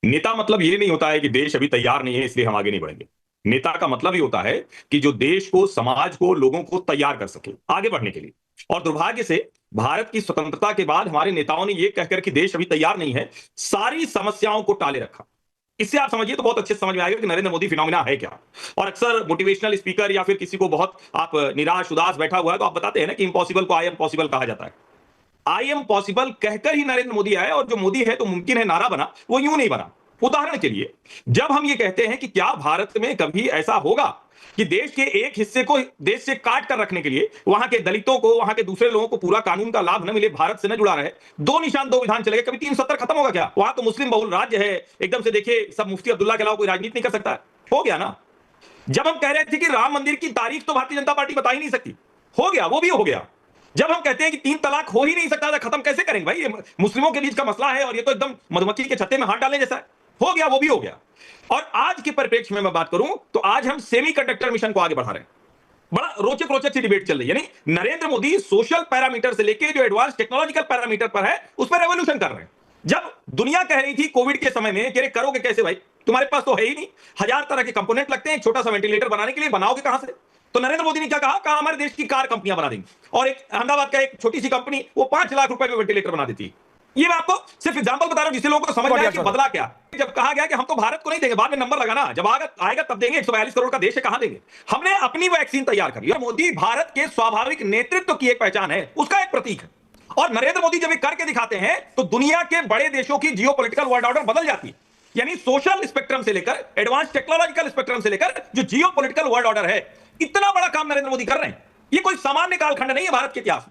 नेता मतलब ये नहीं होता है कि देश अभी तैयार नहीं है इसलिए हम आगे नहीं बढ़ेंगे। नेता का मतलब ये होता है कि जो देश को, समाज को, लोगों को तैयार कर सके आगे बढ़ने के लिए। और दुर्भाग्य से भारत की स्वतंत्रता के बाद हमारे नेताओं ने ये कहकर कि देश अभी तैयार नहीं है, सारी समस्याओं को टाले रखा। इससे आप समझिए तो बहुत अच्छे से समझ में आएगा कि नरेंद्र मोदी फिनोमिना है क्या। और अक्सर मोटिवेशनल स्पीकर या फिर किसी को बहुत आप निराश उदास बैठा हुआ है तो आप बताते हैं ना कि इम्पॉसिबल को आई एम पॉसिबल कहा जाता है। आई एम पॉसिबल कहकर ही नरेंद्र मोदी आए, और जो मोदी है तो मुमकिन है नारा बना, वो यूं नहीं बना। उदाहरण के लिए, जब हम ये कहते हैं कि क्या भारत में कभी ऐसा होगा कि देश के एक हिस्से को देश से काट कर रखने के लिए वहां के दलितों को, वहां के दूसरे लोगों को पूरा कानून का लाभ न मिले, भारत से न जुड़ा रहे, दो निशान दो विधान चले गए, कभी 370 खत्म होगा क्या? वहां तो मुस्लिम बहुल राज्य है, एकदम से देखिए सब मुफ्ती अब्दुल्ला के अलावा कोई राजनीति नहीं कर सकता है। हो गया ना। जब हम कह रहे थे कि राम मंदिर की तारीख तो भारतीय जनता पार्टी बता ही नहीं सकती, हो गया, वो भी हो गया। जब हम कहते हैं कि तीन तलाक हो ही नहीं सकता था, खत्म कैसे करेंगे भाई, ये मुस्लिमों के बीच का मसला है और ये तो एकदम मधुमक्खी के छत्ते में हाथ डालने जैसा है, हो गया, वो भी हो गया। और आज के परिप्रेक्ष्य में मैं बात करूं तो आज हम सेमी कंडक्टर मिशन को आगे बढ़ा रहे हैं। बड़ा रोचक रोचक सी डिबेट चल रही है, यानी नरेंद्र मोदी सोशल पैरामीटर से लेके जो एडवांस टेक्नोलॉजिकल पैरामीटर पर है उस पर रेवोल्यूशन कर रहे हैं। जब दुनिया कह रही थी कोविड के समय में कि करोगे कैसे भाई, तुम्हारे पास तो है ही नहीं, हजार तरह के कंपोनेंट लगते हैं, एक छोटा सा वेंटिलेटर बनाने के लिए, बनाओगे कहां से? तो नरेंद्र मोदी ने क्या कहा, हमारे देश की कार कंपनियां बना देंगी, और एक अहमदाबाद का एक छोटी सी कंपनी वो 5 लाख रुपए में वेंटिलेटर बना देती है। ये मैं आपको सिर्फ एग्जांपल बता रहा हूं जिससे लोगों को समझ में आए कि बदला क्या। जब कहा गया कि हम तो भारत को नहीं देंगे, बाद में नंबर लगाना, जब आएगा तब देंगे, 142 करोड़ का देश है, कहां देंगे? हमने अपनी वैक्सीन तैयार करी। मोदी भारत के स्वाभाविक नेतृत्व की एक पहचान है, उसका एक प्रतीक है। और नरेंद्र मोदी जब ये करके दिखाते हैं तो दुनिया के बड़े देशों की जियो पॉलिटिकल वर्ल्ड ऑर्डर बदल जाती है। यानी सोशल स्पेक्ट्रम से लेकर एडवांस टेक्नोलॉजिकल स्पेक्ट्रम से लेकर जो जियो पॉलिटिकल वर्ल्ड ऑर्डर है, इतना बड़ा काम नरेंद्र मोदी कर रहे हैं। ये कोई सामान्य कालखंड नहीं है भारत के इतिहास में।